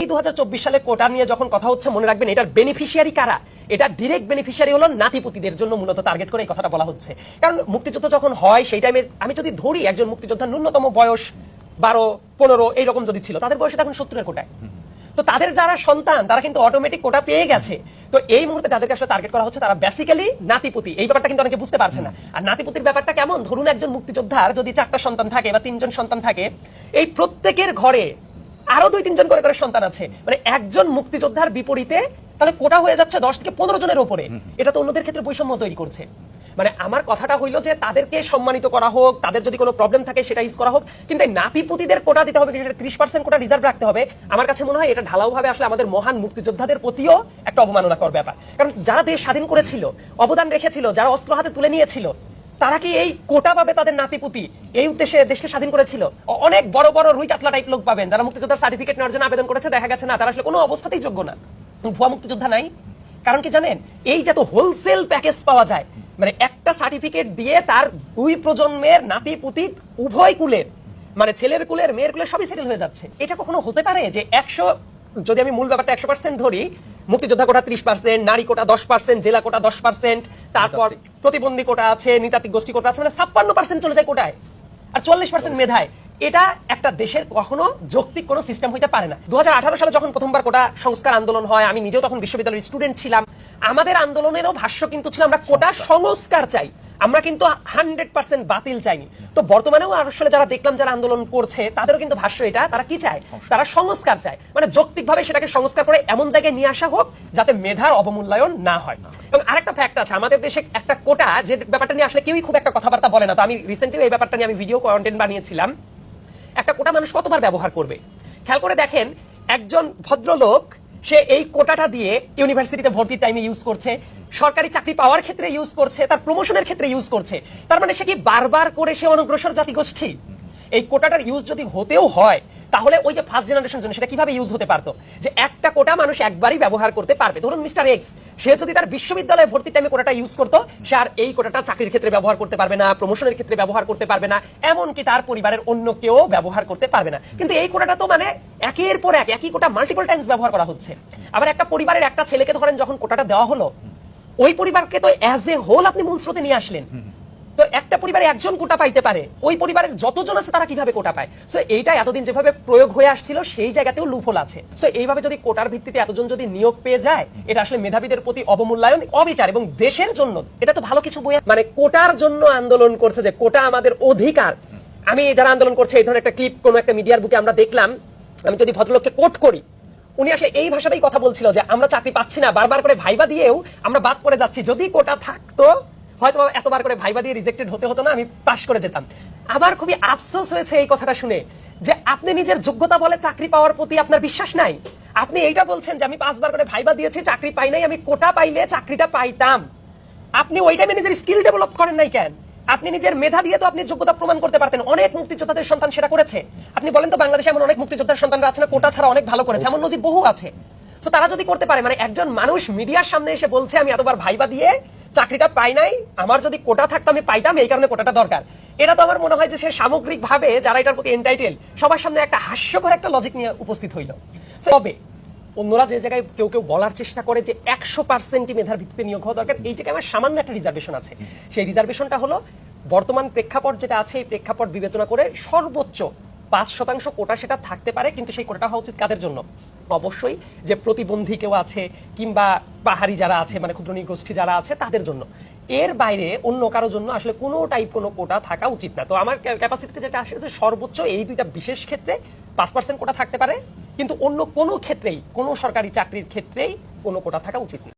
এই 2024 সালে কোটা নিয়ে যখন কথা হচ্ছে মনে রাখবেন এটার বেনিফিশিয়ারি কারা। এটা ডিরেক্ট বেনিফিশিয়ারি হলো নাতিপুতিদের জন্য মূলত টার্গেট করে এই কথাটা বলা হচ্ছে। কারণ মুক্তিযুদ্ধ যখন হয় সেই টাইমে আমি যদি ধরি একজন মুক্তিযোদ্ধার ন্যূনতম বয়স 12-15 এইরকম যদি ছিল, তাদের বয়স এখন 70-এর কোটায়। তো তাদের যারা সন্তান তারা কিন্তু অটোমেটিক কোটা পেয়ে গেছে। তো এই মুহূর্তে যাদেরকে আসলে টার্গেট করা হচ্ছে তারা বেসিক্যালি নাতিপুতি। এই ব্যাপারটা কিন্তু অনেকে বুঝতে পারছে না। আর নাতিপুতির ব্যাপারটা কেমন, ধরুন একজন মুক্তিযোদ্ধার যদি 4টা সন্তান থাকে বা 3জন সন্তান থাকে, এই প্রত্যেকের ঘরে আরো 2-3 জন করে সন্তান আছে, মানে একজন মুক্তিযোদ্ধার বিপরীতে তাহলে কোটা হয়ে যাচ্ছে 10 থেকে 15 জনের উপরে। এটা তো অন্যদের ক্ষেত্রে বৈষম্য তৈরি করছে। মানে আমার কথাটা হইলো যে তাদেরকে সম্মানিত করা হোক, তাদের যদি কোনো প্রবলেম থাকে সেটা ইউজ করা হোক, কিন্তু এই নাতিপুতিদের কোটা দিতে হবে, 30% কোটা রিজার্ভ রাখতে হবে। আমার কাছে মনে হয় এটা ঢালাও ভাবে আসলে আমাদের মহান মুক্তিযোদ্ধাদের প্রতিও একটা অবমাননাকর ব্যাপার। কারণ যারা দেশ স্বাধীন করেছিল, অবদান রেখেছিল, যারা অস্ত্র হাতে তুলে নিয়েছিল, তারা কি এই কোটা পাবে তাদের নাতিপুতি? এই উদ্দেশ্যে দেশকে স্বাধীন করেছিল। অনেক বড় বড় রুই কাতলা টাইপ লোক পাবেন যারা মুক্তিযোদ্ধার সার্টিফিকেট নেওয়ার জন্য আবেদন করেছে, দেখা গেছে না তারা আসলে কোনো অবস্থাতেই যোগ্য না, ভুয়া মুক্তিযোদ্ধা নাই। কারণ কি জানেন, এই যত হোলসেল প্যাকেজ পাওয়া যায়, মানে একটা সার্টিফিকেট দিয়ে তার 2 প্রজন্মের নাতিপুতি উভয় কুলের, মানে ছেলের কুলের মেয়ের কুলের সবই সেটেল হয়ে যাচ্ছে। এটা কখনো হতে পারে যে 100, যদি আমি মূল ব্যাপারটা 100% ধরি, মুক্তিযোদ্ধা কোটা 30%, নারী কোটা 10%, জেলা কোটা 10%, তারপর প্রতিবন্ধী কোটা আছে, নৃতাত্ত্বিক গোষ্ঠী কোটা আছে, মানে 56% চলে যায় কোটায়, আর 40% মেধায়। এটা একটা দেশের কখনো যৌক্তিক কোনো সিস্টেম হইতে পারে না। 2018 সালে যখন প্রথমবার কোটা সংস্কার আন্দোলন হয়, আমি নিজেও তখন বিশ্ববিদ্যালয়ের স্টুডেন্ট ছিলাম, আমাদের আন্দোলনেরও ভাষ্য কিন্তু ছিল আমরা কোটা সংস্কার চাই, আমরা কিন্তু 100% বাতিল চাইনি। তো বর্তমানেও আসলে যারা দেখলাম যারা আন্দোলন করছে তাদেরও কিন্তু ভাষ্য এটা, তারা কি চায়, তারা সংস্কার চায়, মানে যৌক্তিকভাবে সেটাকে সংস্কার করে এমন জায়গায় নিয়ে আসা হোক যাতে মেধার অবমূল্যায়ন না হয়। এবং আরেকটা ফ্যাক্ট আছে, আমাদের দেশে একটা কোটা যে ব্যাপারটা নিয়ে আসলে কেউই খুব একটা কথাবার্তা বলে না। তো আমি রিসেন্টলি এই ব্যাপারটা নিয়ে আমি ভিডিও কন্টেন্ট বানিয়েছিলাম। একটা কোটা মানুষ কতবার ব্যবহার করবে খেয়াল করে দেখেন। একজন ভদ্রলোক সে এই কোটাটা দিয়ে ইউনিভার্সিটিতে ভর্তির টাইমে ইউজ করছে, সরকারি চাকরি পাওয়ার ক্ষেত্রে ইউজ করছে, তার প্রমোশনের ক্ষেত্রে ইউজ করছে। তার মানে সে কি বারবার করে সে অনগ্রসর জাতিগোষ্ঠী? এই কোটাটার ইউজ যদি হতেও হয় তাহলে ওই যে ফার্স্ট জেনারেশন জন্য সেটা কিভাবে ইউজ হতে পারতো, যে একটা কোটা মানুষ একবারই ব্যবহার করতে পারবে। ধরুন মিস্টার এক্স, সে যদি তার বিশ্ববিদ্যালয়ে ভর্তির টাইমে কোটাটা ইউজ করতো, সে আর এই কোটাটা চাকরির ক্ষেত্রে ব্যবহার করতে পারবে না, প্রমোশনের ক্ষেত্রে ব্যবহার করতে পারবে না, এমনকি তার পরিবারের অন্য কেউ ব্যবহার করতে পারবে না। কিন্তু এই কোটাটা তো মানে একের পর এক একই কোটা মাল্টিপল টাইমস ব্যবহার করা হচ্ছে। আবার একটা পরিবারের একটা ছেলেকে ধরেন যখন কোটাটা দেওয়া হলো, ওই পরিবারকে তো অ্যাজ এ হোল আপনি মূল স্রোতে নিয়ে আসলেন। তো একটা পরিবারে একজন কোটা পাইতে পারে, ওই পরিবারের যতজন আছে তারা কিভাবে কোটা পায়? সো এইটা এতদিন যেভাবে প্রয়োগ হয়ে আসছিল সেই জায়গাতেও লুপহোল আছে। সো এইভাবে যদি কোটার ভিত্তিতে এতজন যদি নিয়োগ পেয়ে যায়, এটা আসলে মেধাবীদের প্রতি অবমূল্যায়ন, অবিচার, এবং দেশের জন্য এটা তো ভালো কিছু বই। মানে কোটার জন্য আন্দোলন করছে, যে কোটা আমাদের অধিকার। আমি যারা আন্দোলন করছে এই ধরনের একটা ক্লিপ কোন একটা মিডিয়ার বুকে আমরা দেখলাম, আমি যদি ভদ্রলোককে কোট করি, উনি আসলে এই ভাষাতেই কথা বলছিল যে আমরা চাকরি পাচ্ছি না, বারবার করে ভাইবা দিয়েও আমরা বাদ পড়ে যাচ্ছি, যদি কোটা থাকতো হয়তো এতবার করে ভাইবা দিয়ে রিজেক্টেড হতে হতো না, আমি পাশ করে যেতাম। আবার খুবই আফসোস হয়েছে এই কথাটা শুনে যে আপনি নিজের যোগ্যতা বলে চাকরি পাওয়ার প্রতি আপনার বিশ্বাস নাই। আপনি এইটা বলছেন যে আমি 5 বার করে ভাইবা দিয়েছি, চাকরি পাই নাই, আমি কোটা পাইলে চাকরিটা পাইতাম। আপনি ওই টাইমে নিজের স্কিল ডেভেলপ করেন নাই কেন? আপনি নিজের মেধা দিয়ে তো আপনি যোগ্যতা প্রমাণ করতে পারতেন। অনেক মুক্তিযোদ্ধাদের সন্তান সেটা করেছে। আপনি বলেন তো বাংলাদেশে এমন অনেক মুক্তিযোদ্ধার সন্তানরা আছে না কোটা ছাড়া অনেক ভালো করেছে, এমন নজির বহু আছে। তো তারা যদি করতে পারে, মানে একজন মানুষ মিডিয়ার সামনে এসে বলছে আমি এতবার ভাইবা দিয়ে চাকরিটা পাই নাই, আমার যদি কোটা থাকতো আমি পাইতাম, এই কারণে কোটাটা দরকার। এটা তো আমার মনে হয় যে সে সামগ্রিক ভাবে যারা এটার প্রতি এন্টাইটেল, সবার সামনে একটা হাস্যকর একটা লজিক নিয়ে উপস্থিত হইল। তবে অন্যরা যে জায়গায় কেউ কেউ বলার চেষ্টা করে যে 100% মেধার ভিত্তিতে নিয়োগ হওয়া দরকার, এই জায়গায় আমার সামান্য একটা রিজার্ভেশন আছে। সেই রিজার্ভেশনটা হলো বর্তমান প্রেক্ষাপট যেটা আছে, এই প্রেক্ষাপট বিবেচনা করে সর্বোচ্চ 5% কোটা সেটা থাকতে পারে, কিন্তু সেই কোটাটা হওয়া উচিত কাদের জন্য? অবশ্যই যে প্রতিবন্ধী কেউ আছে কিংবা পাহাড়ি যারা আছে, মানে ক্ষুদ্র নৃগোষ্ঠী যারা আছে তাদের জন্য। এর বাইরে অন্য কারো জন্য আসলে কোনো টাইপ কোনো কোটা থাকা উচিত না। তো আমার ক্যাপাসিটিতে যেটা আসে যে সর্বোচ্চ এই দুইটা বিশেষ ক্ষেত্রে 5% কোটা থাকতে পারে, কিন্তু অন্য কোনো ক্ষেত্রেই, কোনো সরকারি চাকরির ক্ষেত্রেই কোনো কোটা থাকা উচিত না।